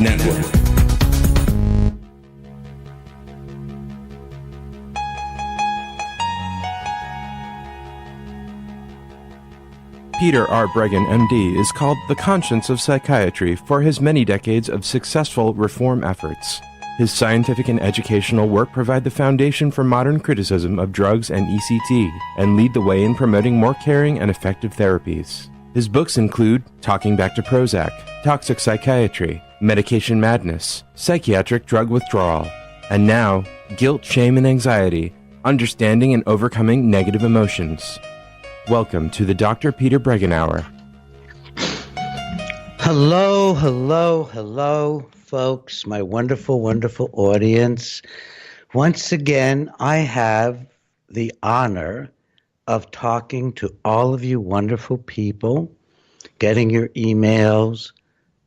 Network. Peter R. Breggin, MD, is called the conscience of psychiatry for his many decades of successful reform efforts. His scientific and educational work provide the foundation for modern criticism of drugs and ECT and lead the way in promoting more caring and effective therapies. His books include Talking Back to Prozac, Toxic Psychiatry, Medication Madness, Psychiatric Drug Withdrawal, and now, Guilt, Shame, and Anxiety, Understanding and Overcoming Negative Emotions. Welcome to the Dr. Peter Breggin Hour. Hello, hello, hello, folks, my wonderful, wonderful audience. Once again, I have the honor of talking to all of you wonderful people, getting your emails,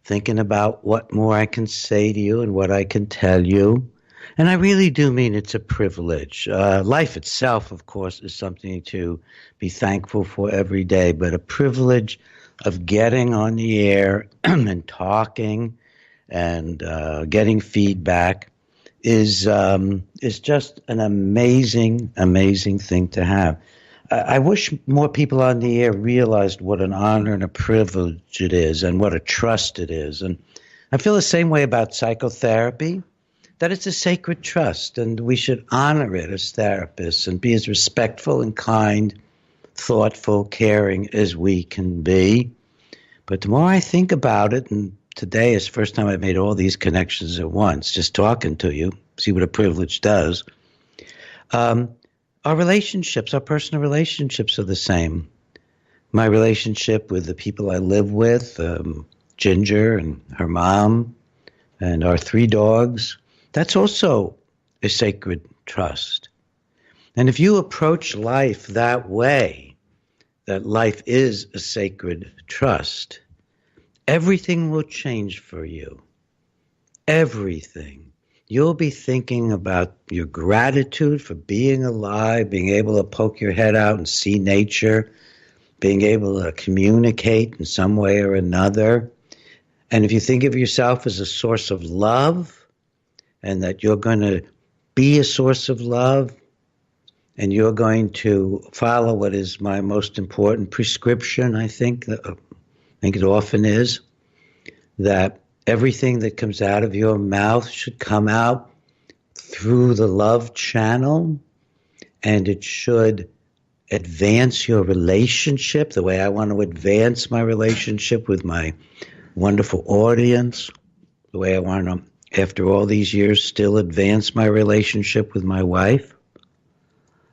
thinking about what more I can say to you and what I can tell you. And I really do mean it's a privilege. Life itself, of course, is something to be thankful for every day, but a privilege of getting on the air and talking and getting feedback is just an amazing, amazing thing to have. I wish more people on the air realized what an honor and a privilege it is and what a trust it is. And I feel the same way about psychotherapy, that it's a sacred trust, and we should honor it as therapists and be as respectful and kind, thoughtful, caring as we can be. But the more I think about it, and today is the first time I've made all these connections at once, just talking to you, see what a privilege does. Our relationships, our personal relationships are the same. My relationship with the people I live with, Ginger and her mom, and our 3 dogs, that's also a sacred trust. And if you approach life that way, that life is a sacred trust, everything will change for you. Everything. You'll be thinking about your gratitude for being alive, being able to poke your head out and see nature, being able to communicate in some way or another. And if you think of yourself as a source of love, and that you're going to be a source of love, and you're going to follow what is my most important prescription, I think it often is, that everything that comes out of your mouth should come out through the love channel, and it should advance your relationship the way I want to advance my relationship with my wonderful audience, the way I want to, after all these years, still advance my relationship with my wife.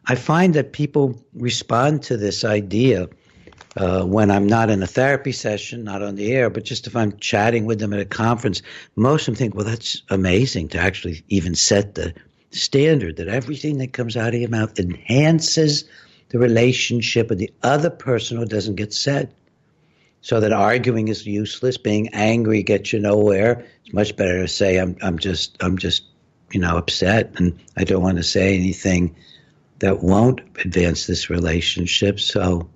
I find that people respond to this idea when I'm not in a therapy session, not on the air, but just if I'm chatting with them at a conference. Most of them think, well, that's amazing to actually even set the standard that everything that comes out of your mouth enhances the relationship with the other person who doesn't get said. So that arguing is useless, being angry gets you nowhere. It's much better to say I'm just upset, and I don't want to say anything that won't advance this relationship. So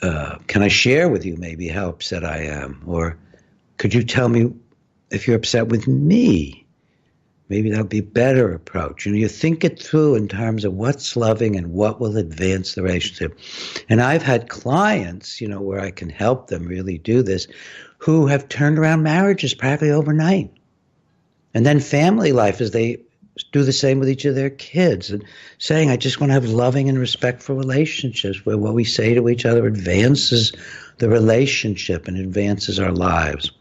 can I share with you maybe how upset I am? Or could you tell me if you're upset with me? Maybe that would be a better approach. You think it through in terms of what's loving and what will advance the relationship. And I've had clients, where I can help them really do this, who have turned around marriages practically overnight. And then family life as they do the same with each of their kids, and saying, I just want to have loving and respectful relationships where what we say to each other advances the relationship and advances our lives.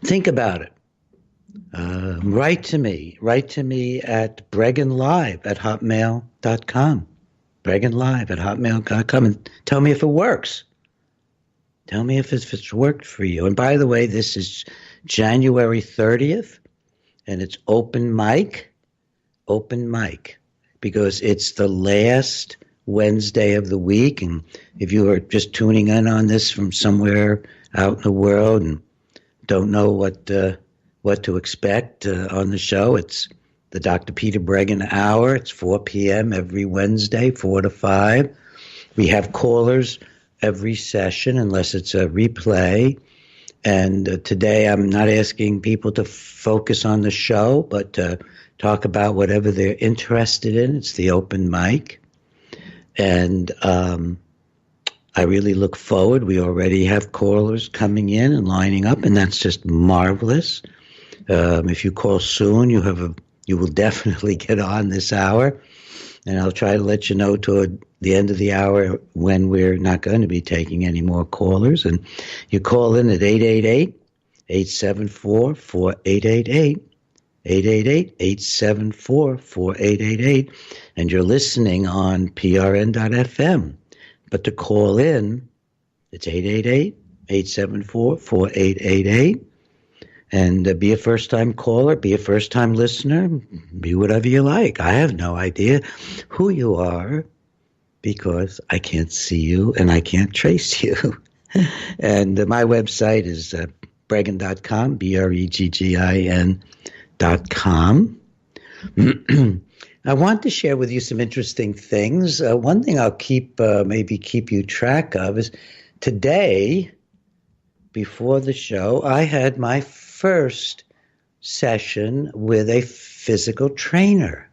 Think about it. Write to me at bregginlive@hotmail.com, bregginlive@hotmail.com, and tell me if it works. Tell me if it's worked for you. And by the way, this is January 30th, and it's open mic, because it's the last Wednesday of the week. And if you are just tuning in on this from somewhere out in the world and don't know what to expect on the show, it's the Dr. Peter Breggin Hour. It's 4 p.m. every Wednesday, 4 to 5. We have callers every session, unless it's a replay. And today I'm not asking people to focus on the show, but talk about whatever they're interested in. It's the open mic. And I really look forward. We already have callers coming in and lining up, and that's just marvelous. If you call soon, you will definitely get on this hour. And I'll try to let you know toward the end of the hour when we're not going to be taking any more callers. And you call in at 888-874-4888, 888-874-4888, and you're listening on prn.fm. But to call in, it's 888-874-4888. And be a first-time caller, be a first-time listener, be whatever you like. I have no idea who you are because I can't see you and I can't trace you. And my website is Breggin.com, Breggin.com. I want to share with you some interesting things. One thing I'll maybe keep you track of is today, before the show, I had my first session with a physical trainer.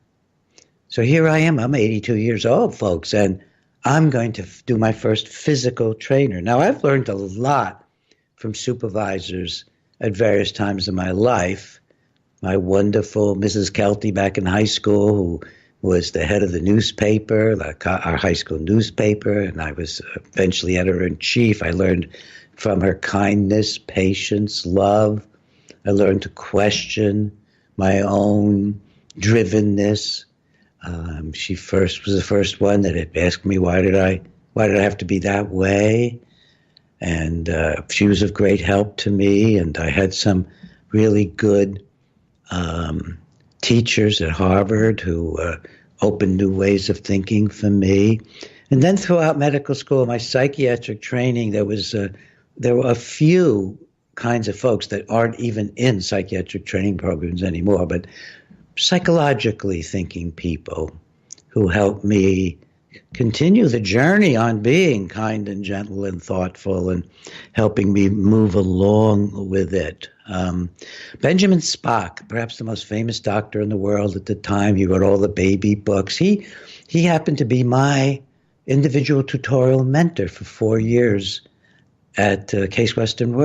So here I am. I'm 82 years old, folks, and I'm going to do my first physical trainer. Now, I've learned a lot from supervisors at various times in my life. My wonderful Mrs. Kelty back in high school, who was the head of the newspaper, our high school newspaper, and I was eventually editor-in-chief. I learned from her kindness, patience, love. I learned to question my own drivenness. She was the first one that had asked me, why did I have to be that way? And she was of great help to me, and I had some really good teachers at Harvard who opened new ways of thinking for me. And then throughout medical school, my psychiatric training, there were a few kinds of folks that aren't even in psychiatric training programs anymore, but psychologically thinking people who helped me continue the journey on being kind and gentle and thoughtful and helping me move along with it. Benjamin Spock, perhaps the most famous doctor in the world at the time, he wrote all the baby books. He happened to be my individual tutorial mentor for 4 years at Case Western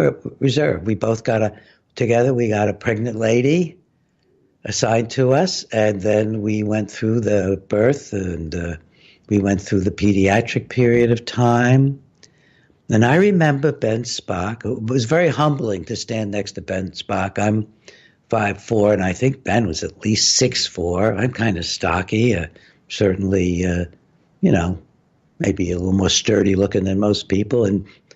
Reserve. We both got a pregnant lady assigned to us, and then we went through the birth, and we went through the pediatric period of time. And I remember Ben Spock. It was very humbling to stand next to Ben Spock. I'm 5'4", and I think Ben was at least 6'4". I'm kind of stocky, certainly, maybe a little more sturdy looking than most people.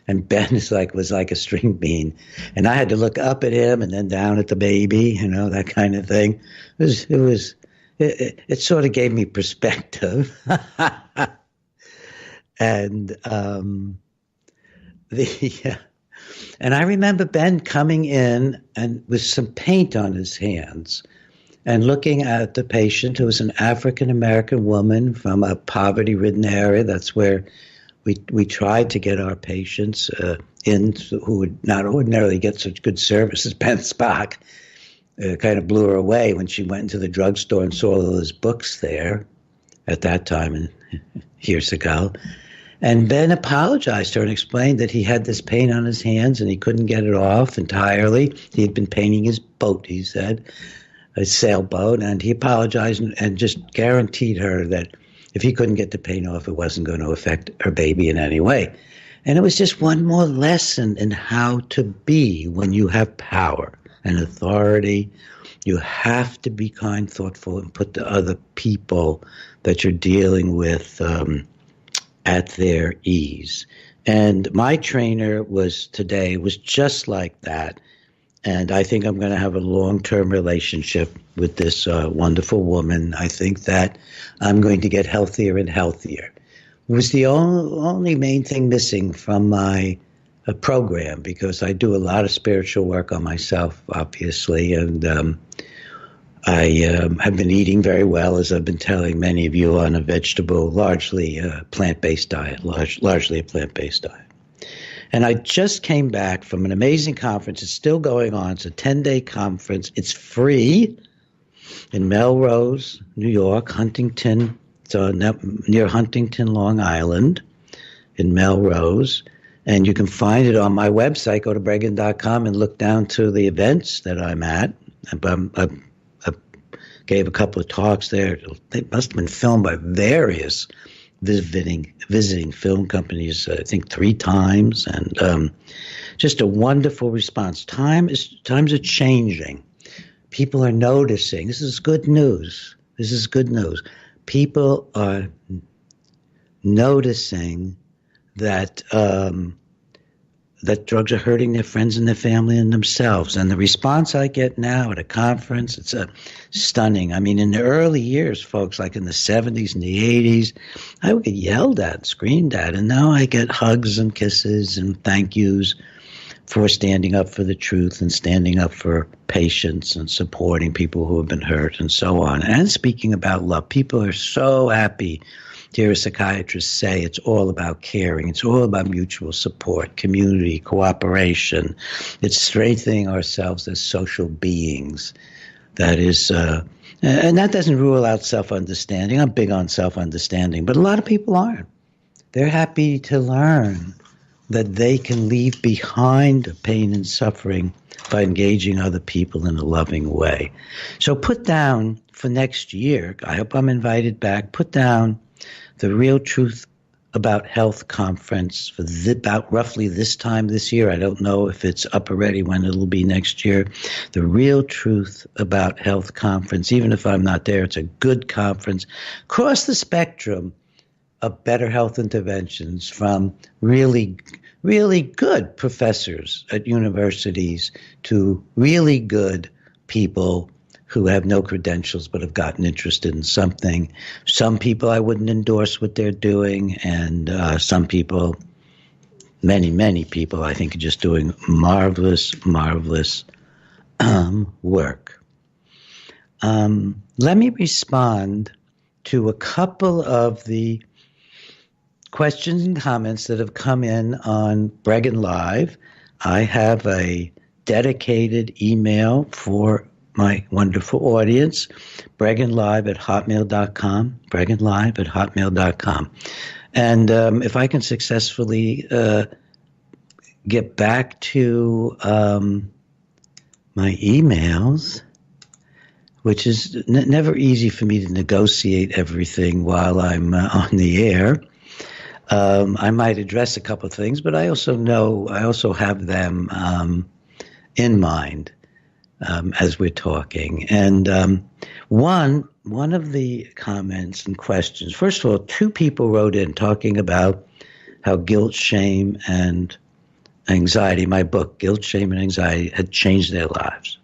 And Ben was like a string bean. And I had to look up at him and then down at the baby, that kind of thing. It sort of gave me perspective. And and I remember Ben coming in and with some paint on his hands and looking at the patient, who was an African-American woman from a poverty-ridden area. That's where we tried to get our patients in who would not ordinarily get such good service as Ben Spock. Kind of blew her away when she went into the drugstore and saw all those books there at that time and years ago. And Ben apologized to her and explained that he had this pain on his hands and he couldn't get it off entirely. He had been painting his boat, he said, a sailboat, and he apologized and just guaranteed her that if he couldn't get the paint off, it wasn't going to affect her baby in any way. And it was just one more lesson in how to be when you have power and authority. You have to be kind, thoughtful, and put the other people that you're dealing with at their ease. And my trainer was just like that. And I think I'm going to have a long-term relationship with this wonderful woman. I think that I'm going to get healthier and healthier. It was the only main thing missing from my program, because I do a lot of spiritual work on myself, obviously, and I have been eating very well, as I've been telling many of you, on a largely plant-based diet, largely a plant-based diet. And I just came back from an amazing conference. It's still going on. It's a 10-day conference. It's free in Melrose, New York, Huntington. It's near Huntington, Long Island, in Melrose. And you can find it on my website. Go to Breggin.com and look down to the events that I'm at. I gave a couple of talks there. They must have been filmed by various visiting film companies, I think 3 times, and just a wonderful response. Times are changing. People are noticing. This is good news. People are noticing that that drugs are hurting their friends and their family and themselves. And the response I get now at a conference, it's stunning. I mean, in the early years, folks, like in the 70s and the 80s, I would get yelled at, screamed at, and now I get hugs and kisses and thank yous for standing up for the truth and standing up for patients and supporting people who have been hurt and so on. And speaking about love, people are so happy to hear a psychiatrist say it's all about caring. It's all about mutual support, community, cooperation. It's strengthening ourselves as social beings. That is, and that doesn't rule out self-understanding. I'm big on self-understanding, but a lot of people aren't. They're happy to learn that they can leave behind pain and suffering by engaging other people in a loving way. So put down for next year, I hope I'm invited back, put down the Real Truth About Health conference for about roughly this time this year. I don't know if it's up already, when it'll be next year. The Real Truth About Health conference, even if I'm not there, it's a good conference. Across the spectrum of better health interventions, from really, really good professors at universities to really good people who have no credentials but have gotten interested in something. Some people I wouldn't endorse what they're doing, and some people, many people, I think are just doing marvelous work. Let me respond to a couple of the questions and comments that have come in on Breggin Live. I have a dedicated email for my wonderful audience, bregginlive@hotmail.com, bregginlive@hotmail.com. And if I can successfully get back to my emails, which is never easy for me to negotiate everything while I'm on the air, I might address a couple of things, but I also have them in mind as we're talking. And one of the comments and questions, first of all, 2 people wrote in talking about how guilt, shame, and anxiety, my book, Guilt, Shame, and Anxiety, had changed their lives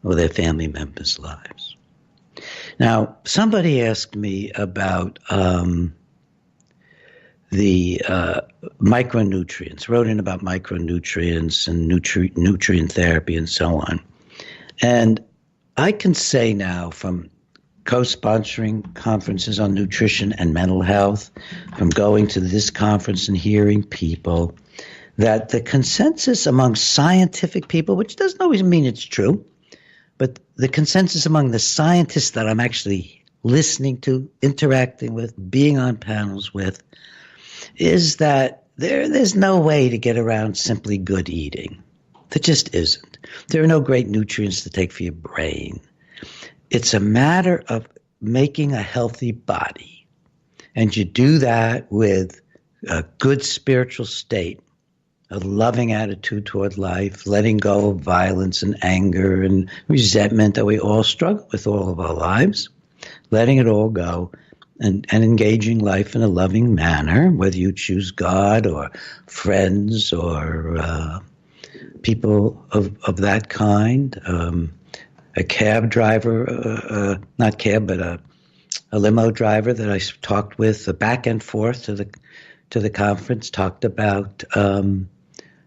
or their family members' lives. Now, somebody asked me about the micronutrients, wrote in about micronutrients and nutrient therapy and so on. And I can say now, from co-sponsoring conferences on nutrition and mental health, from going to this conference and hearing people, that the consensus among scientific people, which doesn't always mean it's true, but the consensus among the scientists that I'm actually listening to, interacting with, being on panels with, is that there's no way to get around simply good eating. There just isn't. There are no great nutrients to take for your brain. It's a matter of making a healthy body. And you do that with a good spiritual state, a loving attitude toward life, letting go of violence and anger and resentment that we all struggle with all of our lives, letting it all go. And engaging life in a loving manner, whether you choose God or friends or people of that kind. A cab driver, not cab, but a limo driver that I talked with, back and forth to the conference, talked about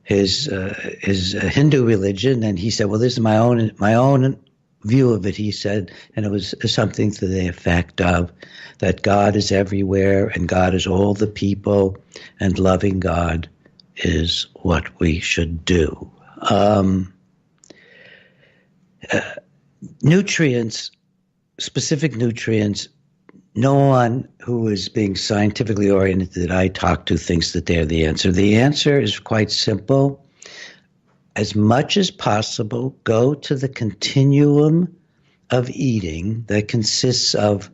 his Hindu religion, and he said, "Well, this is my own view of it," he said, and it was something to the effect of that God is everywhere and God is all the people, and loving God is what we should do. Nutrients, specific nutrients, no one who is being scientifically oriented that I talk to thinks that they're the answer. The answer is quite simple. As much as possible, go to the continuum of eating that consists of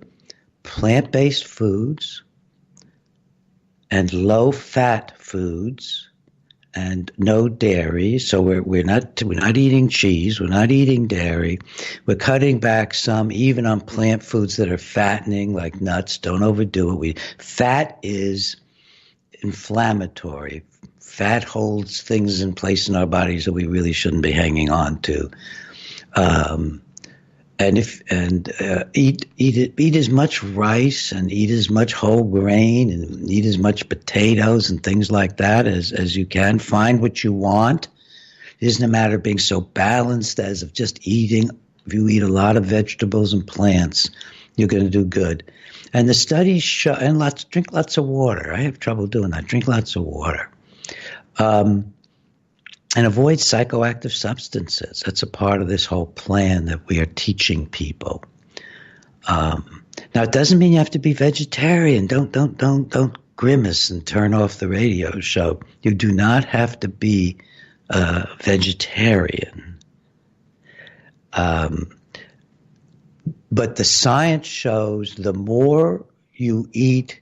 plant-based foods and low-fat foods and no dairy. So we're not eating cheese. We're not eating dairy. We're cutting back some even on plant foods that are fattening, like nuts. Don't overdo it. Fat is inflammatory. Fat holds things in place in our bodies that we really shouldn't be hanging on to. Eat as much rice and eat as much whole grain and eat as much potatoes and things like that as you can. Find what you want. It isn't a matter of being so balanced as of just eating. If you eat a lot of vegetables and plants, you're going to do good. And the studies show, and drink lots of water. I have trouble doing that. Drink lots of water. And avoid psychoactive substances. That's a part of this whole plan that we are teaching people. Now, it doesn't mean you have to be vegetarian. Don't grimace and turn off the radio show. You do not have to be a vegetarian. But the science shows the more you eat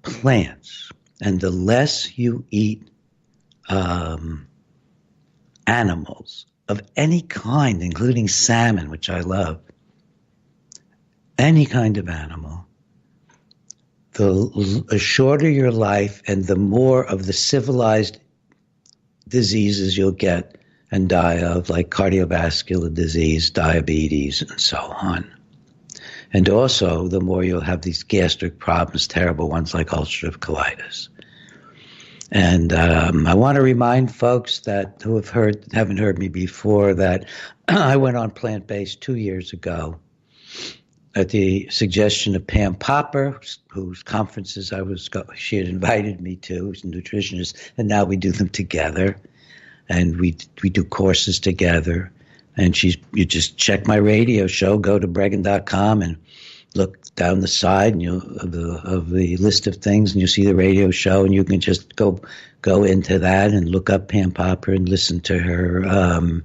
plants and the less you eat animals of any kind, including salmon, which I love, any kind of animal, the shorter your life and the more of the civilized diseases you'll get and die of, like cardiovascular disease, diabetes, and so on. And also, the more you'll have these gastric problems, terrible ones like ulcerative colitis. And I want to remind folks that who haven't heard me before that I went on plant-based 2 years ago at the suggestion of Pam Popper, whose conferences she had invited me to, who's a nutritionist, and now we do them together, and we do courses together. And you just check my radio show, go to Breggin.com and look down the side and of the list of things, and you'll see the radio show, and you can just go into that and look up Pam Popper and listen to her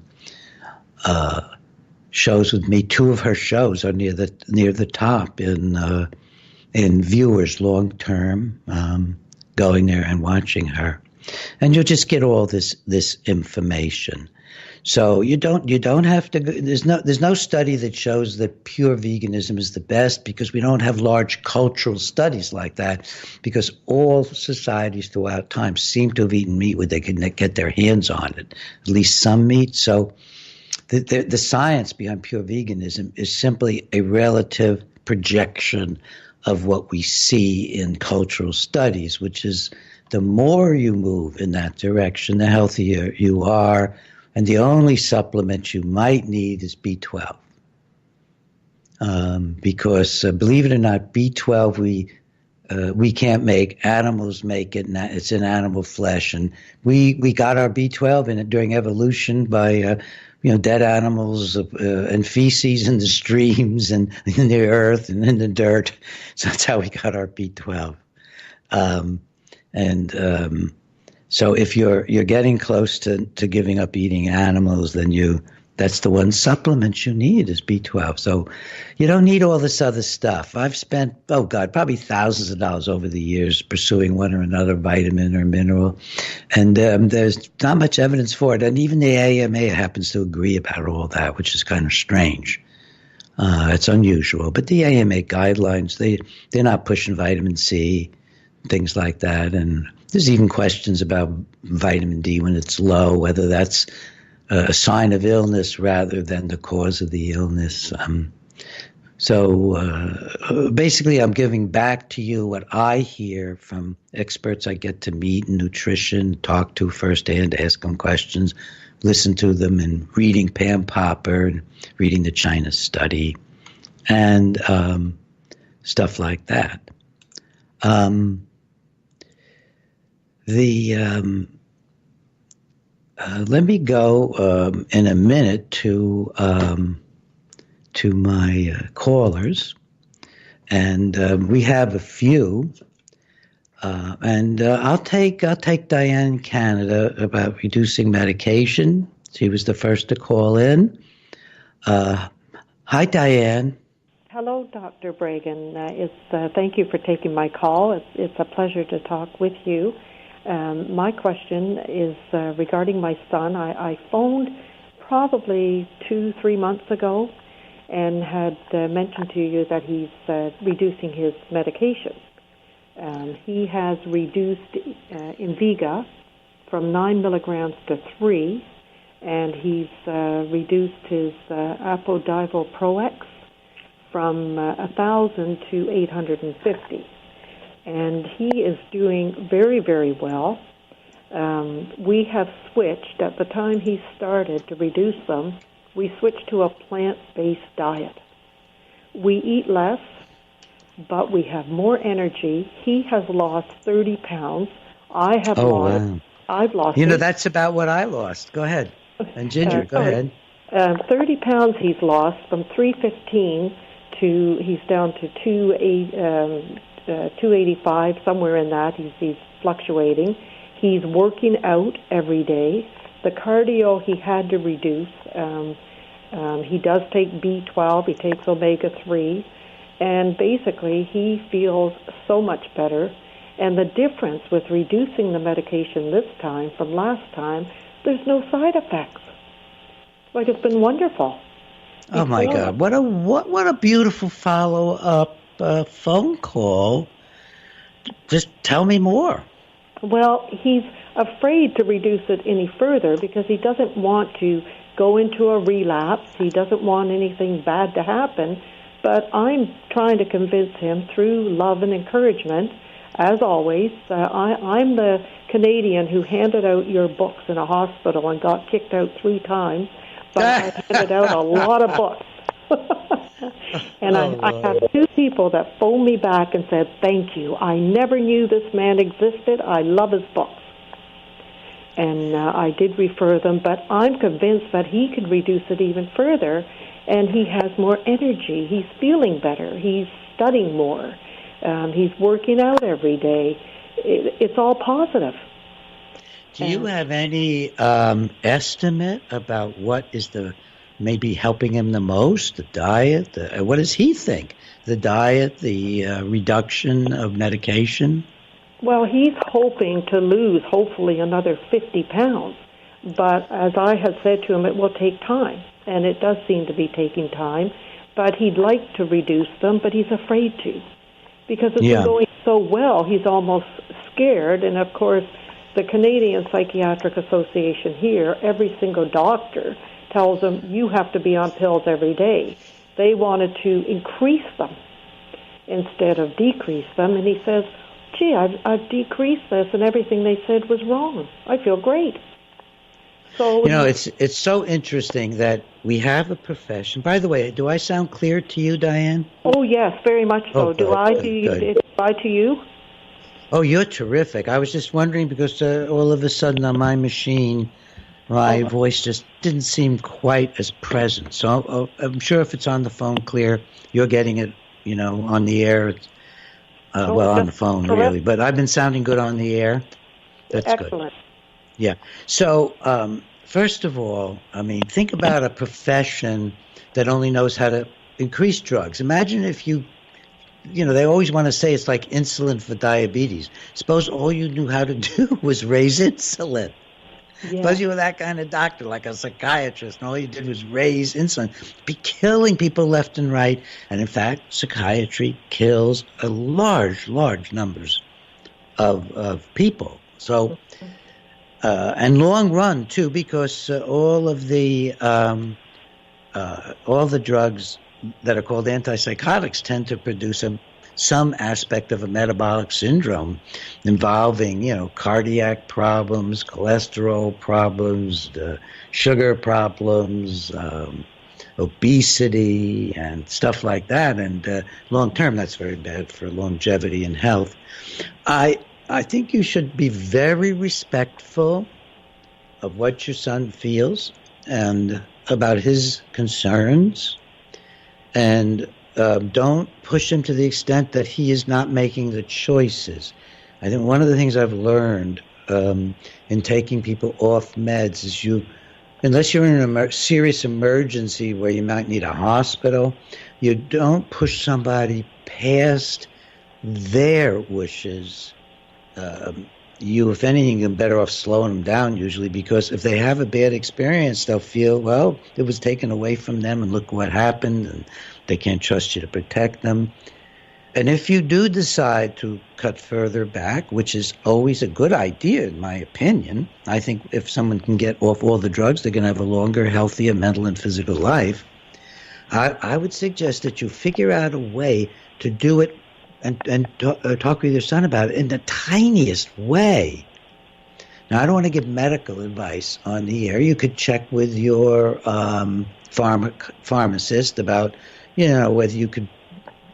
shows with me. 2 of her shows are near the top in viewers long term, going there and watching her, and you'll just get all this information. So you don't have to. There's no study that shows that pure veganism is the best, because we don't have large cultural studies like that, because all societies throughout time seem to have eaten meat where they can get their hands on it, at least some meat. So the science behind pure veganism is simply a relative projection of what we see in cultural studies, which is the more you move in that direction, the healthier you are. And the only supplement you might need is B12. Because believe it or not, B12 we can't make. Animals make it, and it's in animal flesh. And we got our B12 during evolution by dead animals and feces in the streams and in the earth and in the dirt. So that's how we got our B12. So if you're getting close to giving up eating animals, then that's the one supplement you need is B12. So you don't need all this other stuff. I've spent, probably thousands of dollars over the years pursuing one or another vitamin or mineral. And there's not much evidence for it. And even the AMA happens to agree about all that, which is kind of strange. It's unusual. But the AMA guidelines, they're not pushing vitamin C, things like that. And there's even questions about vitamin D when it's low, whether that's a sign of illness rather than the cause of the illness. So basically, I'm giving back to you what I hear from experts I get to meet in nutrition, talk to firsthand, ask them questions, listen to them, and reading Pam Popper and reading the China study and stuff like that. Let me go in a minute to my callers, and we have a few. And I'll take Diane in Canada about reducing medication. She was the first to call in. Hi, Diane. Hello, Dr. Breggin. Thank you for taking my call. It's a pleasure to talk with you. My question is regarding my son. I phoned probably 2-3 months ago and had mentioned to you that he's reducing his medication. He has reduced Invega from 9 milligrams to 3, and he's reduced his Apodival Pro-X from 1,000 to 850. And he is doing very, very well. We have switched, at the time he started to reduce them, we switched to a plant-based diet. We eat less, but we have more energy. He has lost 30 pounds. Wow. I've lost. That's about what I lost. Go ahead. And Ginger, go ahead. 30 pounds he's lost from 315 to he's down to 285, somewhere in that. He's fluctuating. He's working out every day. The cardio he had to reduce. He does take B12. He takes omega-3. And basically, he feels so much better. And the difference with reducing the medication this time from last time, there's no side effects. Like, it's been wonderful. Oh, my God. What a beautiful follow-up phone call. Just tell me more. Well, he's afraid to reduce it any further because he doesn't want to go into a relapse. He doesn't want anything bad to happen. But I'm trying to convince him through love and encouragement. As always, I'm the Canadian who handed out your books in a hospital and got kicked out 3 times. But I handed out a lot of books. And I had 2 people that phoned me back and said, thank you. I never knew this man existed. I love his books. And I did refer them, but I'm convinced that he could reduce it even further, and he has more energy. He's feeling better. He's studying more. He's working out every day. It's all positive. Do you have any estimate about what is maybe helping him the most? The diet? What does he think? The diet, the reduction of medication? Well, he's hoping to lose, hopefully, another 50 pounds. But as I had said to him, it will take time, and it does seem to be taking time. But he'd like to reduce them, but he's afraid to. Because it's been going so well, he's almost scared. And, of course, the Canadian Psychiatric Association here, every single doctor tells him, you have to be on pills every day. They wanted to increase them instead of decrease them. And he says, gee, I've decreased this, and everything they said was wrong. I feel great. So it's so interesting that we have a profession. By the way, do I sound clear to you, Diane? Oh, yes, very much so. Do I to you? Oh, you're terrific. I was just wondering because all of a sudden on my machine, my voice just didn't seem quite as present. So I'm sure if it's on the phone clear, you're getting it, on the air. On the phone, correct. Really. But I've been sounding good on the air. That's excellent. Good. Yeah. So, first of all, think about a profession that only knows how to increase drugs. Imagine if they always want to say it's like insulin for diabetes. Suppose all you knew how to do was raise insulin. Yeah. Suppose you were that kind of doctor, like a psychiatrist, and all you did was raise insulin. Be killing people left and right. And in fact, psychiatry kills a large numbers of people. So, and long run too, because all the drugs that are called antipsychotics tend to produce some aspect of a metabolic syndrome involving, cardiac problems, cholesterol problems, sugar problems, obesity, and stuff like that. And long term, that's very bad for longevity and health. I think you should be very respectful of what your son feels and about his concerns, and don't push him to the extent that he is not making the choices. I think one of the things I've learned in taking people off meds is unless you're in a serious emergency where you might need a hospital, you don't push somebody past their wishes. If anything, you're better off slowing them down usually, because if they have a bad experience, they'll feel, well, it was taken away from them and look what happened, and they can't trust you to protect them. And if you do decide to cut further back, which is always a good idea in my opinion, I think if someone can get off all the drugs, they're going to have a longer, healthier mental and physical life. I would suggest that you figure out a way to do it and talk with your son about it in the tiniest way. Now, I don't want to give medical advice on the air. You could check with your pharmacist about, whether you could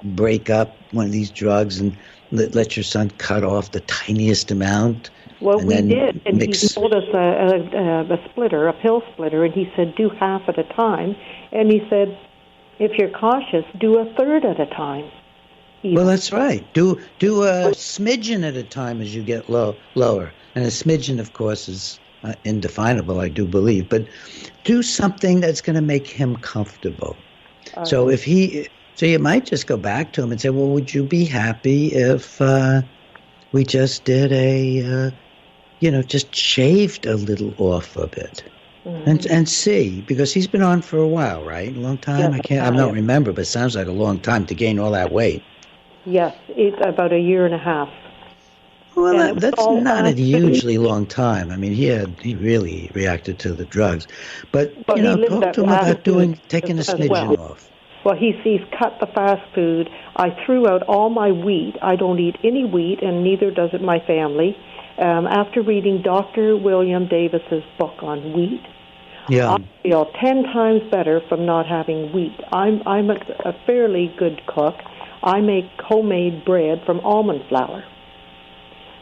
break up one of these drugs and let your son cut off the tiniest amount. Well, we did, and he told us a splitter, a pill splitter, and he said do half at a time. And he said, if you're cautious, do a third at a time. Well, that's right. Do a smidgen at a time as you get lower. And a smidgen, of course, is indefinable, I do believe. But do something that's going to make him comfortable. So you might just go back to him and say, well, would you be happy if we just did just shaved a little off of it? Mm-hmm. And see, because he's been on for a while, right? A long time? Yes, I don't remember, but it sounds like a long time to gain all that weight. Yes, it's about a year and a half. Well, that's not a hugely long time. I mean, he really reacted to the drugs. But talk to him about taking a smidgen off. Well, he's cut the fast food. I threw out all my wheat. I don't eat any wheat, and neither does it my family. After reading Dr. William Davis's book on wheat, I feel 10 times better from not having wheat. I'm a fairly good cook. I make homemade bread from almond flour.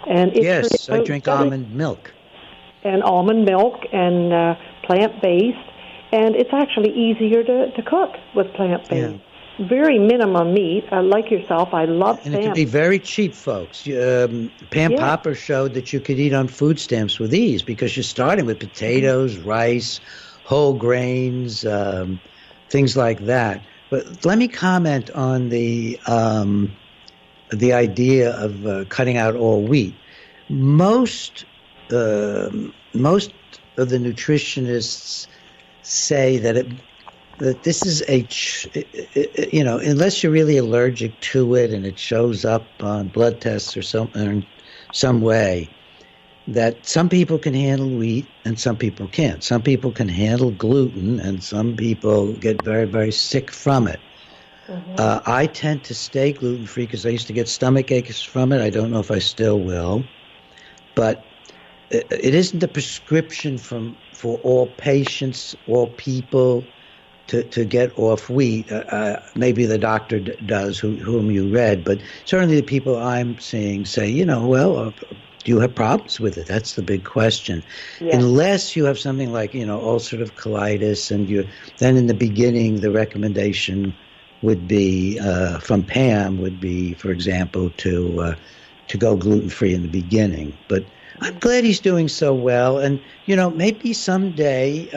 And yes, I drink almond milk. And almond milk and plant-based. And it's actually easier to cook with plant-based. Yeah. Very minimum meat. Like yourself, I love stamps. And it can be very cheap, folks. Pam Popper showed that you could eat on food stamps with ease because you're starting with potatoes, rice, whole grains, things like that. But let me comment on the idea of cutting out all wheat. Most of the nutritionists say that this is unless you're really allergic to it and it shows up on blood tests or some way, that some people can handle wheat and some people can't. Some people can handle gluten and some people get very, very sick from it. Mm-hmm. I tend to stay gluten-free because I used to get stomach aches from it. I don't know if I still will. But it isn't a prescription for all patients, all people to get off wheat. Maybe the doctor does whom you read, but certainly the people I'm seeing say, do you have problems with it? That's the big question. Yes. Unless you have something like, ulcerative colitis, and then in the beginning the recommendation would be from Pam would be, for example, to go gluten-free in the beginning. But I'm glad he's doing so well, and maybe someday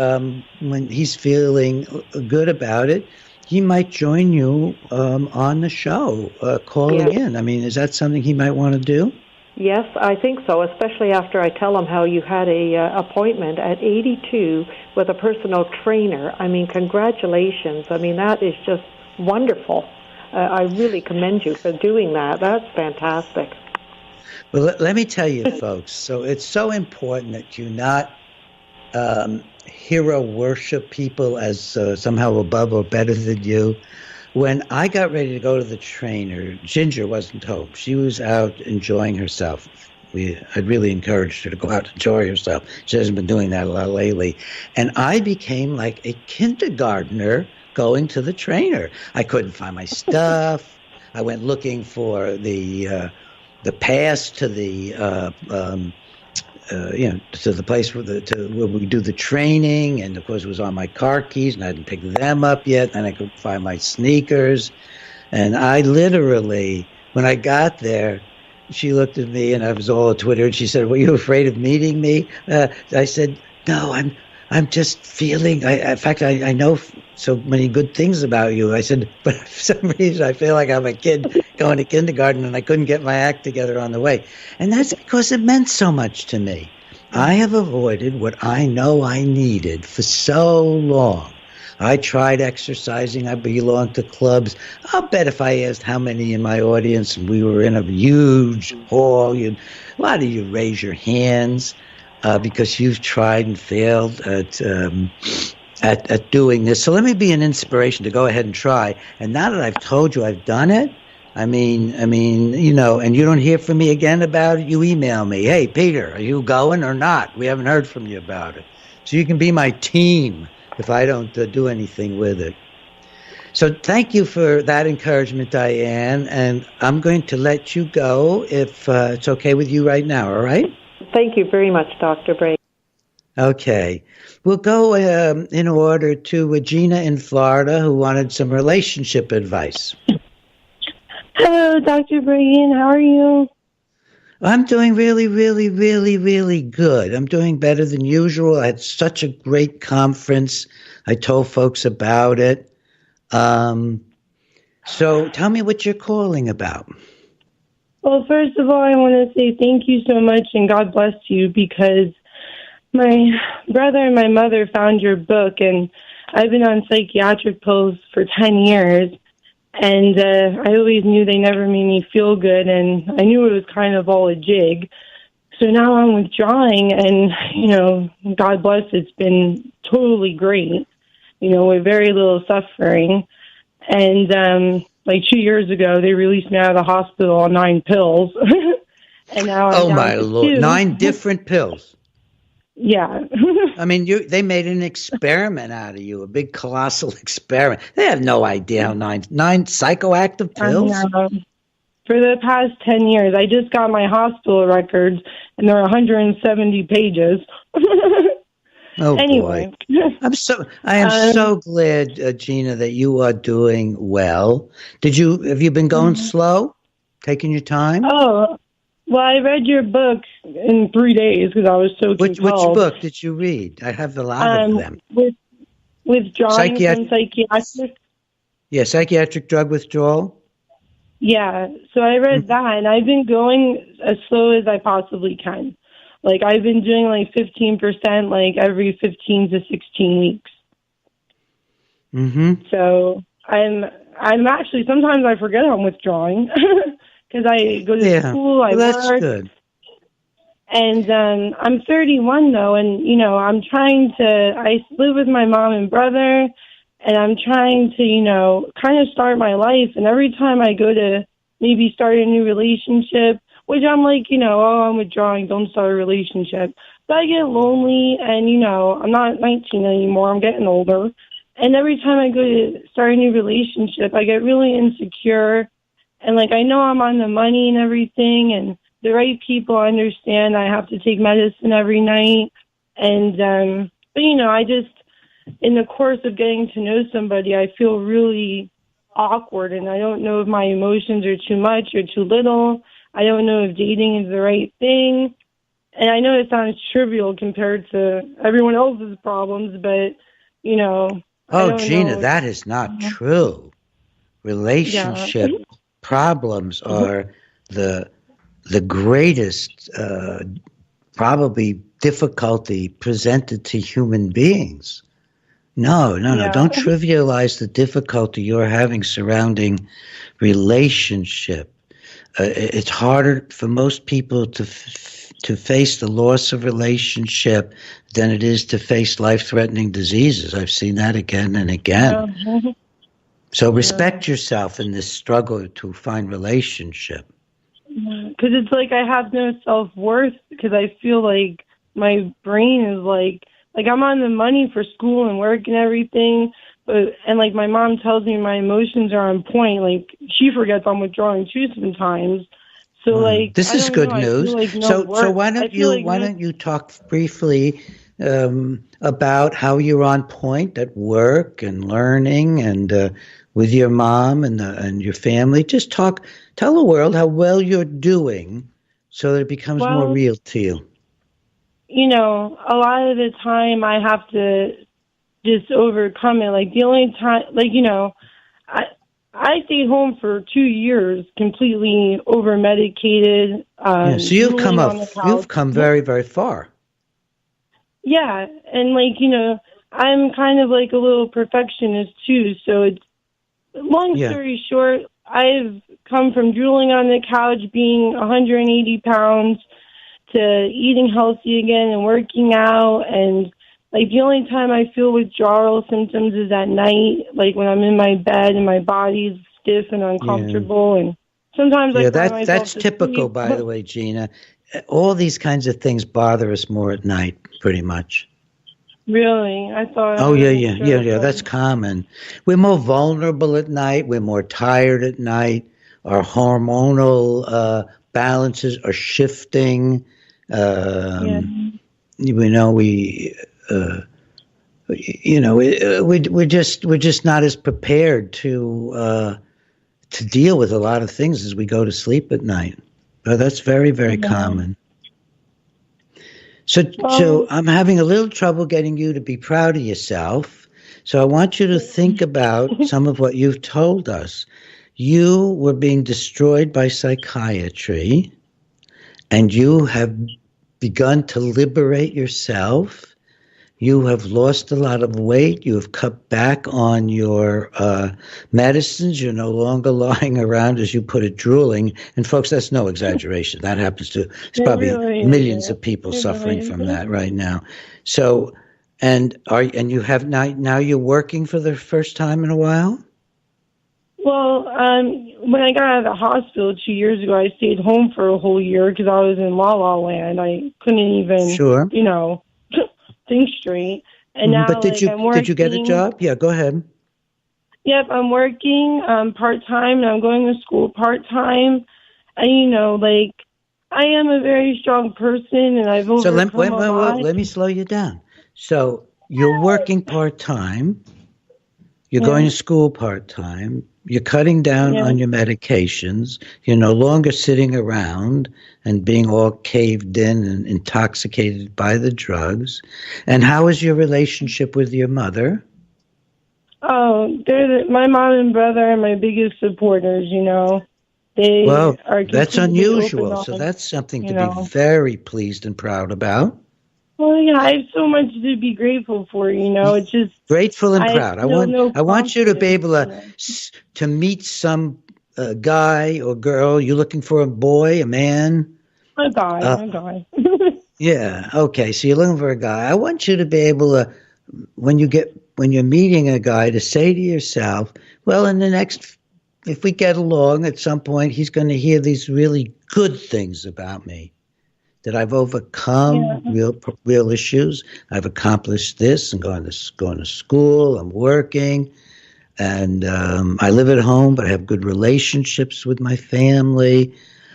when he's feeling good about it, he might join you on the show, calling in. I mean, is that something he might want to do? Yes, I think so, especially after I tell him how you had a appointment at 82 with a personal trainer. I mean, congratulations. I mean, that is just wonderful. I really commend you for doing that. That's fantastic. Well, let me tell you, folks, so it's so important that you not hero worship people as somehow above or better than you. When I got ready to go to the trainer, Ginger wasn't home. She was out enjoying herself. I'd really encouraged her to go out and enjoy herself. She hasn't been doing that a lot lately. And I became like a kindergartner going to the trainer. I couldn't find my stuff. I went looking for the pass to the to the place where we do the training, and of course it was on my car keys, and I hadn't picked them up yet, and I could find my sneakers, and I literally, when I got there, she looked at me, and I was all on Twitter, and she said, "Were you afraid of meeting me?" I said, "No, I'm just feeling. In fact, I know so many good things about you." I said, "But for some reason, I feel like I'm a kid going to kindergarten, and I couldn't get my act together on the way." And that's because it meant so much to me. I have avoided what I know I needed for so long. I tried exercising. I belonged to clubs. I'll bet if I asked how many in my audience, and we were in a huge hall, a lot of you raise your hands because you've tried and failed at doing this. So let me be an inspiration to go ahead and try. And now that I've told you I've done it, I mean, and you don't hear from me again about it, you email me, "Hey, Peter, are you going or not? We haven't heard from you about it." So you can be my team if I don't do anything with it. So thank you for that encouragement, Diane, and I'm going to let you go if it's okay with you right now, all right? Thank you very much, Dr. Breggin. Okay. We'll go in order to Gina in Florida, who wanted some relationship advice. Hello, Dr. Breggin. How are you? I'm doing really, really, really, really good. I'm doing better than usual. I had such a great conference. I told folks about it. So tell me what you're calling about. Well, first of all, I want to say thank you so much and God bless you, because my brother and my mother found your book, and I've been on psychiatric pills for 10 years. And I always knew they never made me feel good, and I knew it was kind of all a jig. So now I'm withdrawing, and, God bless, it's been totally great, with very little suffering. And like 2 years ago, they released me out of the hospital on 9 pills. And now I'm down my to Lord, 2. 9 different pills. Yeah. I mean, they made an experiment out of you, a big colossal experiment. They have no idea how nine psychoactive pills. I know. For the past 10 years, I just got my hospital records, and they're 170 pages. Oh, anyway. Boy. I am so glad, Gina, that you are doing well. Have you been going slow? Taking your time? Oh, well, I read your book in 3 days because I was so compelled. Which book did you read? I have a lot of them. Withdrawing from psychiatric. Yeah, psychiatric drug withdrawal. Yeah, so I read that, and I've been going as slow as I possibly can. Like, I've been doing like 15%, like every 15 to 16 weeks. Mm-hmm. So I'm actually, sometimes I forget I'm withdrawing because I go to school, I that's work. Good. And I'm 31 though, and I'm trying to. I live with my mom and brother, and I'm trying to, kind of start my life. And every time I go to maybe start a new relationship, which I'm like, I'm withdrawing, don't start a relationship. But I get lonely, and I'm not 19 anymore. I'm getting older, and every time I go to start a new relationship, I get really insecure, and like I know I'm on the money and everything, and the right people understand I have to take medicine every night. And, but I just, in the course of getting to know somebody, I feel really awkward, and I don't know if my emotions are too much or too little. I don't know if dating is the right thing. And I know it sounds trivial compared to everyone else's problems, but, Oh, Gina, that is not true. Relationship problems are the greatest, probably difficulty presented to human beings. No, don't trivialize the difficulty you're having surrounding relationship. It's harder for most people to face the loss of relationship than it is to face life-threatening diseases. I've seen that again and again. So respect yourself in this struggle to find relationship. Because it's like I have no self-worth, because I feel like my brain is like I'm on the money for school and work and everything, and like my mom tells me my emotions are on point. Like she forgets I'm withdrawing too sometimes. So Wow. like, This I is don't know. good I feel news. like no So work. why I don't feel you like why no. don't you talk briefly about how you're on point at work and learning and with your mom and your family? Just tell the world how well you're doing, so that it becomes more Well, real to you. a lot of the time I have to just overcome it. Like the only time, I I stayed home for 2 years, completely over medicated, Yeah. So drooling on the you've couch. come very, very far. Yeah, and I'm kind of like a little perfectionist too. So it's long Yeah. story short, I've come from drooling on the couch, being 180 pounds, to eating healthy again and working out. And like the only time I feel withdrawal symptoms is at night, like when I'm in my bed and my body's stiff and Yeah. uncomfortable. And sometimes I Yeah, cry that's myself to typical, sleep. by the way, Gina. All these kinds of things bother us more at night, pretty much. Really, I thought Oh I yeah, wasn't yeah, yeah, sure, yeah. but That's common. We're more vulnerable at night. We're more tired at night. Our hormonal balances are shifting. yeah. We know uh, we're just not as prepared to deal with a lot of things as we go to sleep at night. That's very, very Yeah. common. So, Well, I'm having a little trouble getting you to be proud of yourself. So I want you to think about some of what you've told us. You were being destroyed by psychiatry, and you have begun to liberate yourself. You have lost a lot of weight. You have cut back on your medicines. You're no longer lying around, as you put it, drooling. And folks, that's no exaggeration. That happens to, it's it probably really millions is. of people It suffering really from is. that right now. So, and you have now you're working for the first time in a while? Well, when I got out of the hospital 2 years ago, I stayed home for a whole year because I was in La La Land. I couldn't even, Sure. think straight. And But now, like, I'm did you get a working. job? Yeah, go ahead. Yep, I'm working part time, and I'm going to school part time. And I am a very strong person, and I've So overcome a lot. let me slow you down. So you're working part time. You're Yeah, going to school part time. You're cutting down yeah. on your medications. You're no longer sitting around and being all caved in and intoxicated by the drugs. And how is your relationship with your mother? Oh, my mom and brother are my biggest supporters. They Well, are that's completely open unusual. So on. that's something You to be know. very pleased and proud about. Well, yeah, I have so much to be grateful for. It's just Grateful and I proud. feel no I want you to be confidence. able to meet some guy or girl. You're looking for a boy, a man. A guy, Uh, a guy. Yeah. Okay. So you're looking for a guy. I want you to be able to, when you're meeting a guy, to say to yourself, well, if we get along at some point, he's going to hear these really good things about me, that I've Yeah. overcome real issues. I've accomplished this and going to school. I'm working, and I live at home, but I have good relationships with my family.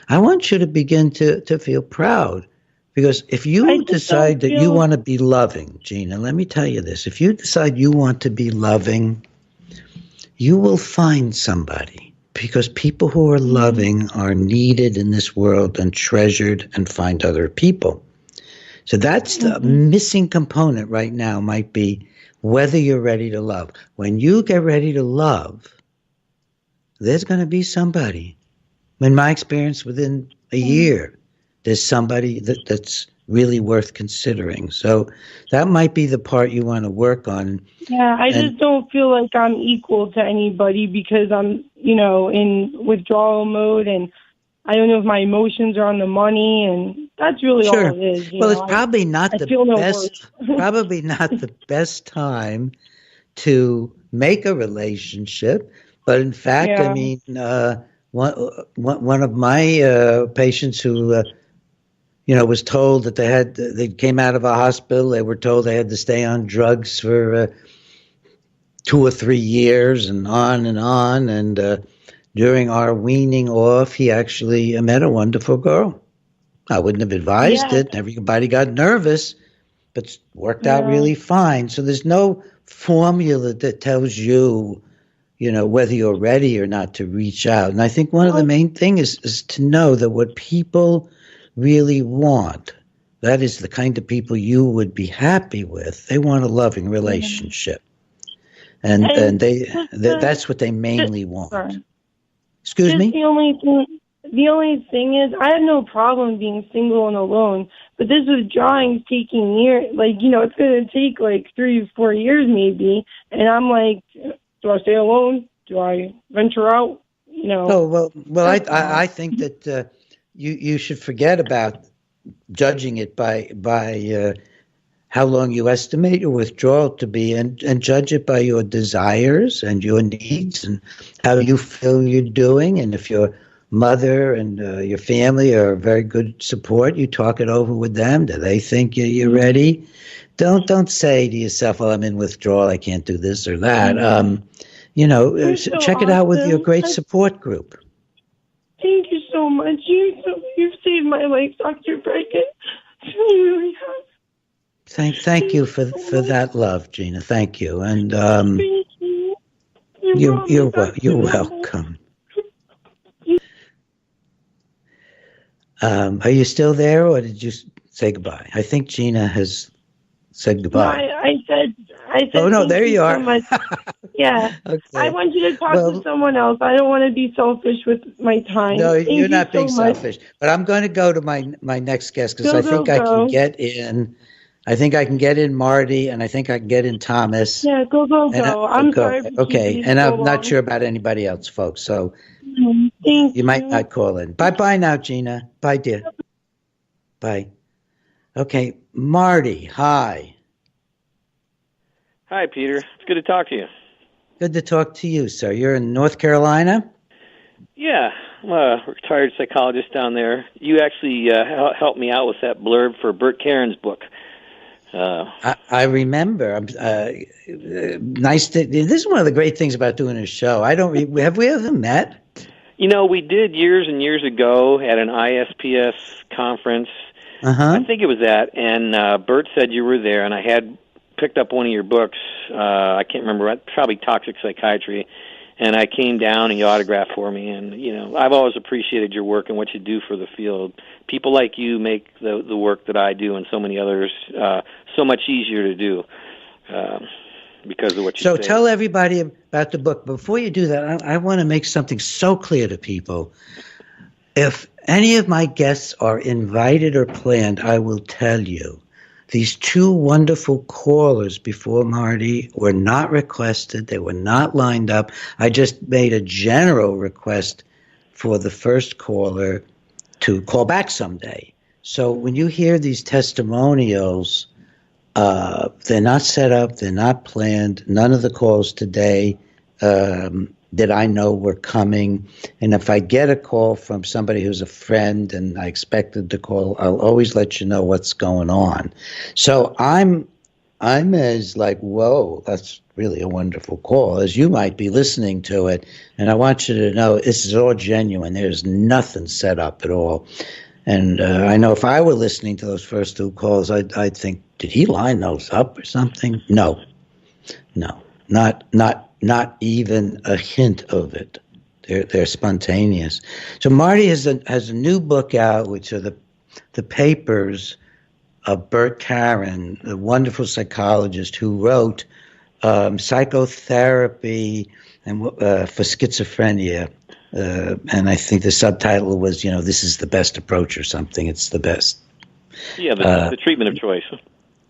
I want you to begin to feel proud. Because if I you just don't decide that you feel. want to be loving, Gina, let me tell you this. If you decide you want to be loving, you will find somebody. Because people who are loving are needed in this world and treasured, and find other people. So that's the Mhm. missing component right now, might be whether you're ready to love. When you get ready to love, there's going to be somebody. In my experience, within a year, there's somebody that's really worth considering. So that might be the part you want to work on. Yeah, I And just don't feel like I'm equal to anybody because I'm, in withdrawal mode, and I don't know if my emotions are on the money, and that's really all sure, it is. well, it's probably not I the feel no worse. best, probably not the best time to make a relationship. But in fact, I Yeah. mean, one of my patients who was told that they came out of a hospital. They were told they had to stay on drugs for 2 or 3 years and on and on. And during our weaning off, he actually met a wonderful girl. I wouldn't have advised Yeah, it. Everybody got nervous, but it worked out yeah, really fine. So there's no formula that tells you, whether you're ready or not to reach out. And I think one of the oh, main things is to know that what people really want, that is the kind of people you would be happy with. They want a loving yeah. relationship. And And just that's what they just, mainly want. sorry. Excuse Just me? the only thing is, I have no problem being single and alone, but this withdrawing's taking years. Like, it's going to take like 3 or 4 years maybe. And I'm like, do I stay alone? Do I venture out? Oh, well, That's all. I think that you should forget about judging it by how long you estimate your withdrawal to be, and judge it by your desires and your needs and how you feel you're doing. And if your mother and your family are very good support, you talk it over with them. Do they think you're ready? Don't say to yourself, "Well, I'm in withdrawal. I can't do this or that." You're so Check it out with your awesome. great support group. Thank you so much. You've saved my life, Dr. Breggin. You really have. Thank Thank you you so for much. that love, Gina. Thank you, and Thank you. You brought me back to you're normal. welcome. Are you still there, or did you say goodbye? I think Gina has said No, goodbye. I Oh said no, thank there you you so are. much. Yeah. I Okay. want you to talk to Well, someone else. I don't want to be selfish with my time. no, Thank you're you not so being much. selfish. But I'm going to go to my next guest because Go, I go, think I can go. get in. I think I can get in Marty, and I think I can get in Thomas. Yeah, go, go, And go. I'm go. sorry for keeping Okay, you and so I'm not long. sure about anybody else, folks. So Thank you might you. not call in. Bye bye now, Gina. Bye, dear. Bye. Okay, Marty. Hi. Hi, Peter. It's good to talk to you. Good to talk to you, sir. You're in North Carolina? Yeah, I'm a retired psychologist down there. You actually helped me out with that blurb for Bert Karen's book. I remember. Nice to. This is one of the great things about doing a show. I don't. Have we ever met? We did years and years ago at an ISPS conference. I think it was that, and Bert said you were there, and I had picked up one of your books. I can't remember, probably Toxic Psychiatry, and I came down and you autographed for me. And I've always appreciated your work and what you do for the field. People like you make the work that I do and so many others so much easier to do because of what you say. So tell everybody about the book. Before you do that, I want to make something so clear to people. If any of my guests are invited or planned, I will tell you. These two wonderful callers before Marty were not requested. They were not lined up. I just made a general request for the first caller to call back someday. So when you hear these testimonials, they're not set up. They're not planned. None of the calls today that I know were coming. And if I get a call from somebody who's a friend and I expected to call, I'll always let you know what's going on. So I'm as like, whoa, that's really a wonderful call, as you might be listening to it. And I want you to know this is all genuine. There's nothing set up at all. And I know if I were listening to those first two calls, I'd think, did he line those up or something? No, not even a hint of it. They're spontaneous. So Marty has a new book out, which are the papers of Bert Karen, the wonderful psychologist who wrote Psychotherapy and for Schizophrenia. And I think the subtitle was, this is the best approach or something. It's the best. Yeah, the treatment of choice.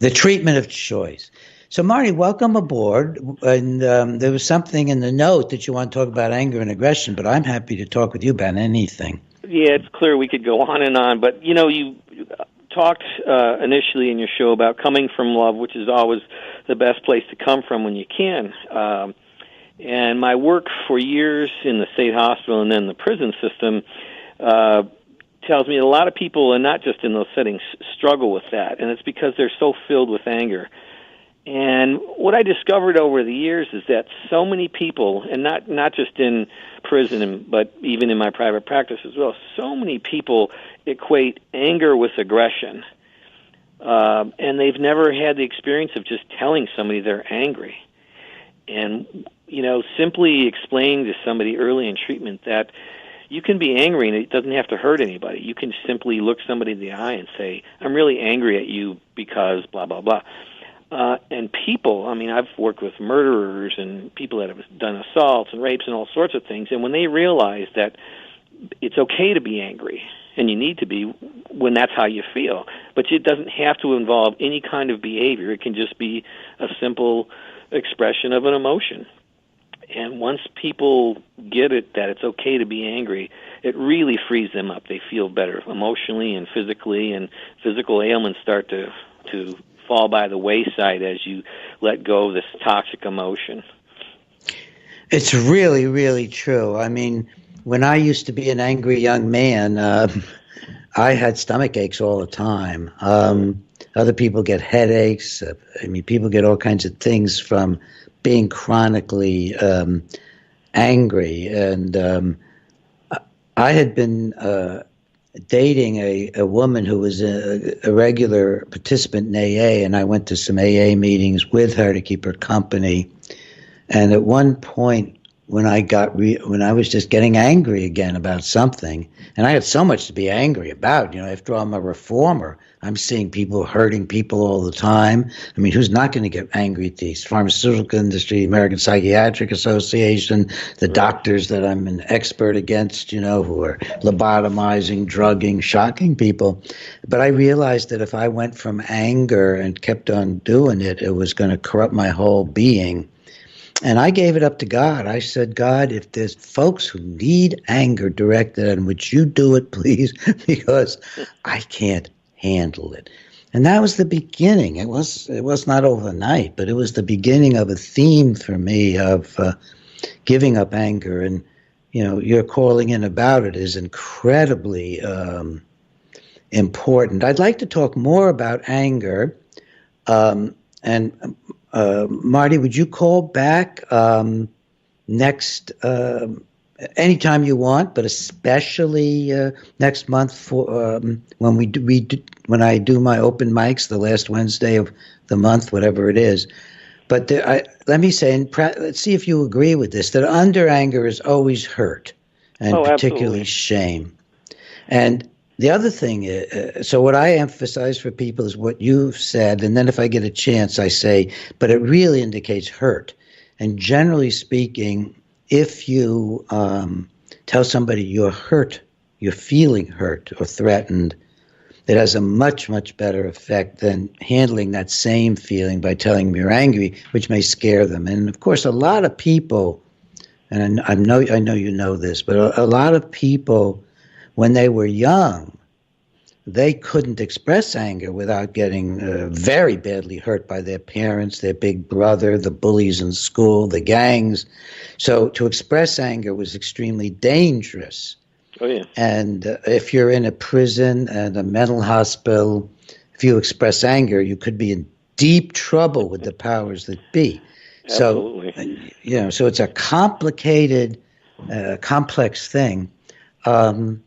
The treatment of choice. So, Marty, welcome aboard. And there was something in the note that you want to talk about anger and aggression, but I'm happy to talk with you about anything. Yeah, it's clear we could go on and on, but you talked initially in your show about coming from love, which is always the best place to come from when you can. And my work for years in the state hospital and then the prison system tells me that a lot of people, and not just in those settings, struggle with that, and it's because they're so filled with anger. And what I discovered over the years is that so many people, and not just in prison, but even in my private practice as well, so many people equate anger with aggression, and they've never had the experience of just telling somebody they're angry. And, simply explaining to somebody early in treatment that you can be angry and it doesn't have to hurt anybody. You can simply look somebody in the eye and say, I'm really angry at you because blah, blah, blah. And people, I've worked with murderers and people that have done assaults and rapes and all sorts of things, and when they realize that it's okay to be angry, and you need to be when that's how you feel, but it doesn't have to involve any kind of behavior. It can just be a simple expression of an emotion. And once people get it, that it's okay to be angry, it really frees them up. They feel better emotionally and physically, and physical ailments start to fall by the wayside as you let go of this toxic emotion. It's really, really true. When I used to be an angry young man, I had stomach aches all the time. Other people get headaches. People get all kinds of things from being chronically angry. And I had been dating a woman who was a regular participant in AA, and I went to some AA meetings with her to keep her company. And at one point, when I was just getting angry again about something, and I had so much to be angry about, after all, I'm a reformer. I'm seeing people hurting people all the time. Who's not going to get angry at the pharmaceutical industry, American Psychiatric Association, the doctors that I'm an expert against, who are lobotomizing, drugging, shocking people. But I realized that if I went from anger and kept on doing it, it was going to corrupt my whole being. And I gave it up to God. I said, God, if there's folks who need anger directed, and would you do it, please? Because I can't handle it. And that was the beginning. It was not overnight, but it was the beginning of a theme for me of giving up anger. And, your calling in about it is incredibly important. I'd like to talk more about anger. Marty, would you call back next anytime you want, but especially next month for when I do my open mics, the last Wednesday of the month, whatever it is. But let me say, let's see if you agree with this, that under anger is always hurt, and particularly absolutely. shame. And the other thing is, so what I emphasize for people is what you've said, and then if I get a chance, I say, but it really indicates hurt. And generally speaking, if you tell somebody you're hurt, you're feeling hurt or threatened, it has a much, much better effect than handling that same feeling by telling them you're angry, which may scare them. And of course, a lot of people, and I know you know this, but a lot of people, when they were young, they couldn't express anger without getting very badly hurt by their parents, their big brother, the bullies in school, the gangs. So to express anger was extremely dangerous. Oh, yeah. And if you're in a prison and a mental hospital, if you express anger, you could be in deep trouble with the powers that be. Absolutely. So, so it's a complicated, complex thing. And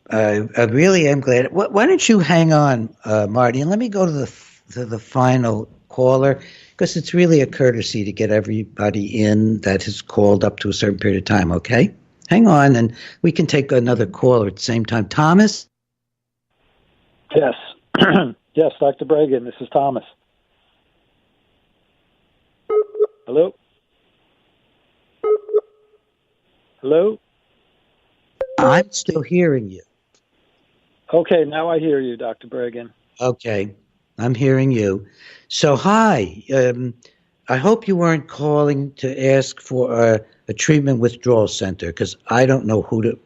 I really am glad. Why don't you hang on, Marty, and let me go to the final caller, because it's really a courtesy to get everybody in that has called up to a certain period of time, okay? Hang on, and we can take another caller at the same time. Thomas? Yes. Yes, Dr. Breggin, this is Thomas. Hello? Hello? I'm still hearing you. Okay, now I hear you, Dr. Breggin. Okay, I'm hearing you. So, hi. I hope you weren't calling to ask for a treatment withdrawal center, because I don't know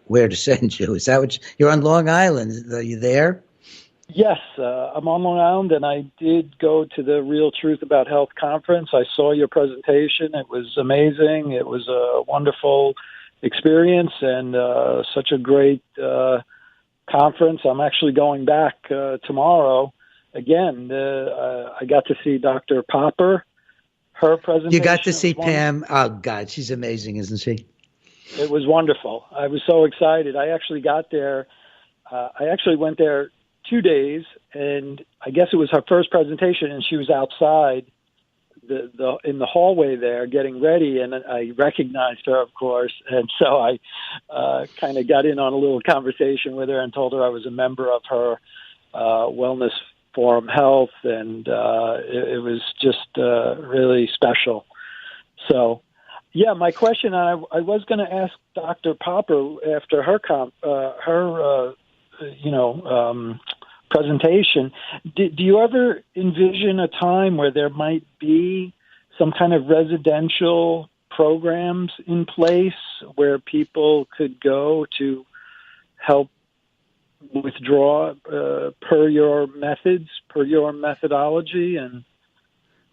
where to send you. Is that what you're on Long Island? Are you there? Yes, I'm on Long Island, and I did go to the Real Truth About Health conference. I saw your presentation. It was amazing. It was a wonderful experience and such a great conference. I'm actually going back tomorrow again. I got to see Dr. Popper. Her presentation. You got to see Pam. Oh, God, she's amazing, isn't she? It was wonderful. I was so excited. I actually got there. I actually went there 2 days, and I guess it was her first presentation, and she was outside in the hallway there getting ready, and I recognized her, of course, and so I kind of got in on a little conversation with her and told her I was a member of her Wellness Forum Health, and it was just really special. So, yeah, my question, I was going to ask Dr. Popper after her presentation. Do you ever envision a time where there might be some kind of residential programs in place where people could go to help withdraw per your methods, per your methodology? And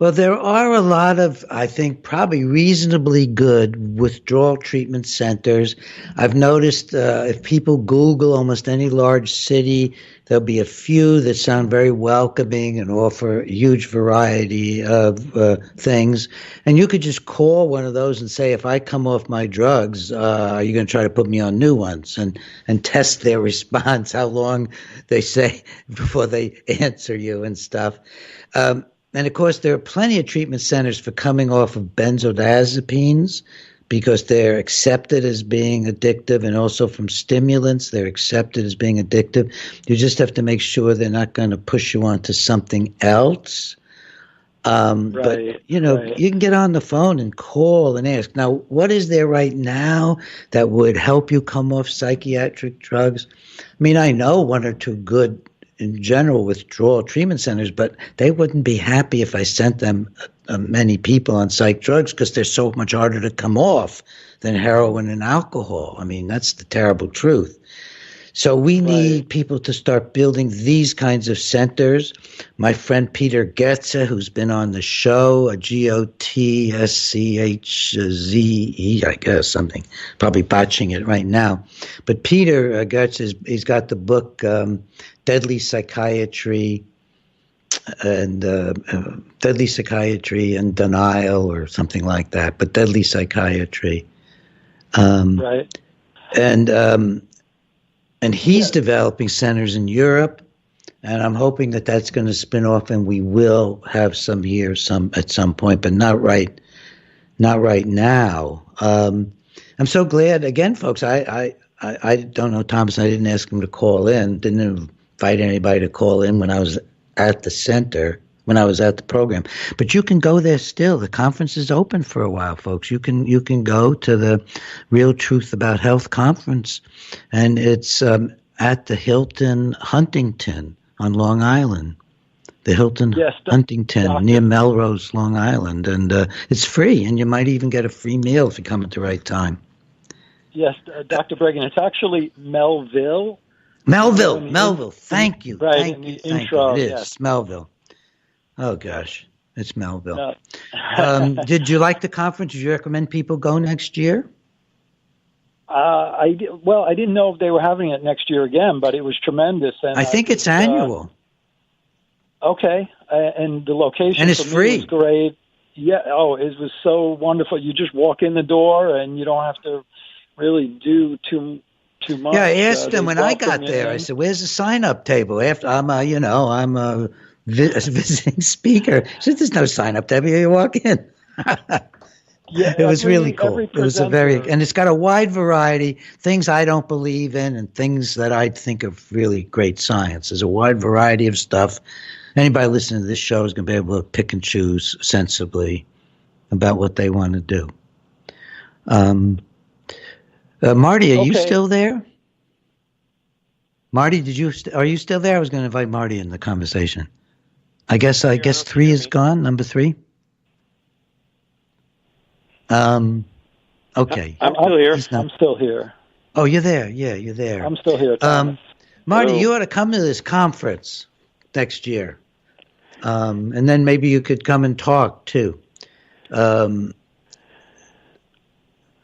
well, there are a lot of, I think, probably reasonably good withdrawal treatment centers. I've noticed if people Google almost any large city, there'll be a few that sound very welcoming and offer a huge variety of things. And you could just call one of those and say, if I come off my drugs, are you going to try to put me on new ones? And test their response, how long they say before they answer you and stuff. And, of course, there are plenty of treatment centers for coming off of benzodiazepines because they're accepted as being addictive, and also from stimulants, they're accepted as being addictive. You just have to make sure they're not going to push you onto something else. But, you can get on the phone and call and ask. Now, what is there right now that would help you come off psychiatric drugs? I mean, I know one or two good in general withdrawal treatment centers, but they wouldn't be happy if I sent them many people on psych drugs because they're so much harder to come off than heroin and alcohol. I mean, that's the terrible truth. So we need people to start building these kinds of centers. My friend Peter Goetze, who's been on the show, a Gottschze, I guess, something, probably botching it right now. But Peter Goetze, he's got the book Deadly Psychiatry and Denial or something like that, but Deadly Psychiatry. And he's developing centers in Europe, and I'm hoping that that's going to spin off, and we will have some here, at some point, but not right now. I'm so glad again, folks. I don't know Thomas. I didn't ask him to call in. Didn't invite anybody to call in when I was at the center. When I was at the program, but you can go there still. The conference is open for a while, folks. You can go to the Real Truth About Health conference, and it's at the Hilton Huntington on Long Island. The Hilton Huntington near Melrose, Long Island, and it's free, and you might even get a free meal if you come at the right time. Yes, Dr. Breggin, it's actually Melville. Melville. Thank you. Right, Thank you. Intro, It is. yes. It's Melville. Oh, gosh. It's Melville. Did you like the conference? Did you recommend people go next year? I didn't know if they were having it next year again, but it was tremendous. And I think it's annual. Okay. And the location and it's for free. Me was great. Yeah. Oh, it was so wonderful. You just walk in the door, and you don't have to really do too much. Yeah, I asked them when I got there. I said, "Where's the sign-up table?" After I'm a visiting speaker. He said, "There's no sign-up table. You walk in." Yeah, it was really cool. It was and it's got a wide variety, things I don't believe in and things that I think of really great science. There's a wide variety of stuff. Anybody listening to this show is going to be able to pick and choose sensibly about what they want to do. Marty, are you still there? Marty, are you still there? I was going to invite Marty in the conversation. I guess 3 is gone. Number 3. Okay. I'm still here. I'm still here. Oh, you're there. Yeah, you're there. I'm still here. Marty, you ought to come to this conference next year. And then maybe you could come and talk too.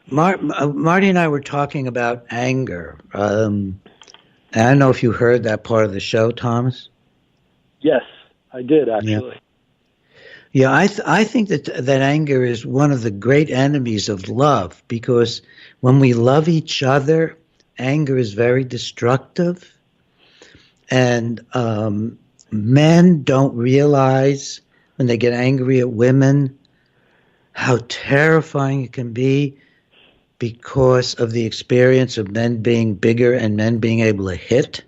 Marty and I were talking about anger. I don't know if you heard that part of the show, Thomas. Yes, I did actually. Yeah, I think that anger is one of the great enemies of love, because when we love each other, anger is very destructive. And men don't realize when they get angry at women how terrifying it can be, because of the experience of men being bigger and men being able to hit.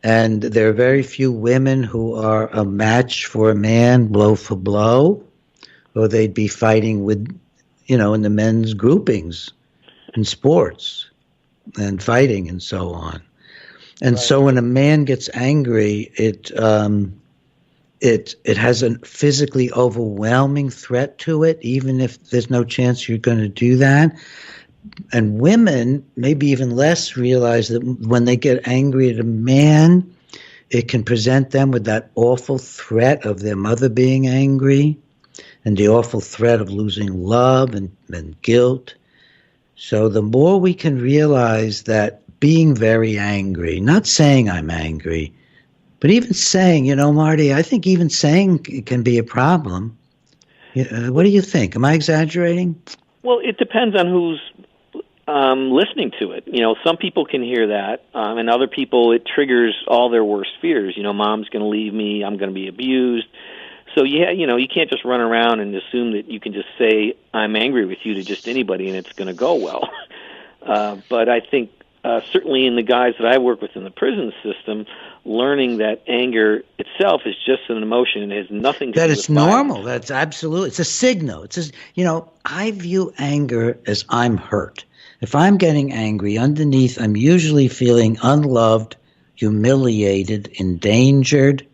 And there are very few women who are a match for a man blow for blow, or they'd be fighting with, in the men's groupings in sports and fighting and so on. And so when a man gets angry, it has a physically overwhelming threat to it, even if there's no chance you're going to do that. And women, maybe even less, realize that when they get angry at a man, it can present them with that awful threat of their mother being angry and the awful threat of losing love and guilt. So the more we can realize that being very angry, not saying I'm angry, but even saying, Marty, I think even saying can be a problem. What do you think? Am I exaggerating? Well, it depends on who's listening to it. Some people can hear that, and other people, it triggers all their worst fears. Mom's going to leave me, I'm going to be abused. So, you can't just run around and assume that you can just say, I'm angry with you to just anybody and it's going to go well. But I think certainly in the guys that I work with in the prison system, learning that anger itself is just an emotion and has nothing to do with that it's normal. violence. That's absolutely. It's a signal. I view anger as I'm hurt. If I'm getting angry, underneath, I'm usually feeling unloved, humiliated, endangered.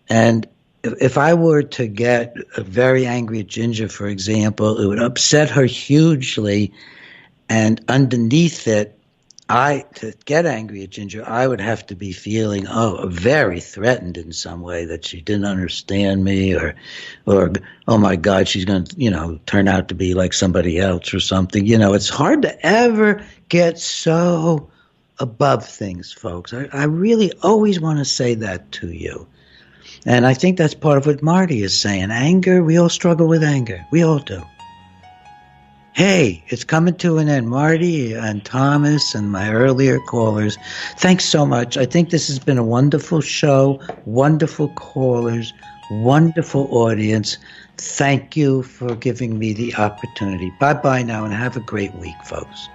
And if I were to get very angry at Ginger, for example, it would upset her hugely. And underneath it, to get angry at Ginger, I would have to be feeling, very threatened in some way, that she didn't understand me, or, oh my God, she's going to, turn out to be like somebody else or something. It's hard to ever get so above things, folks. I really always want to say that to you. And I think that's part of what Marty is saying. Anger, we all struggle with anger. We all do. Hey, it's coming to an end. Marty and Thomas and my earlier callers, thanks so much. I think this has been a wonderful show, wonderful callers, wonderful audience. Thank you for giving me the opportunity. Bye-bye now, and have a great week, folks.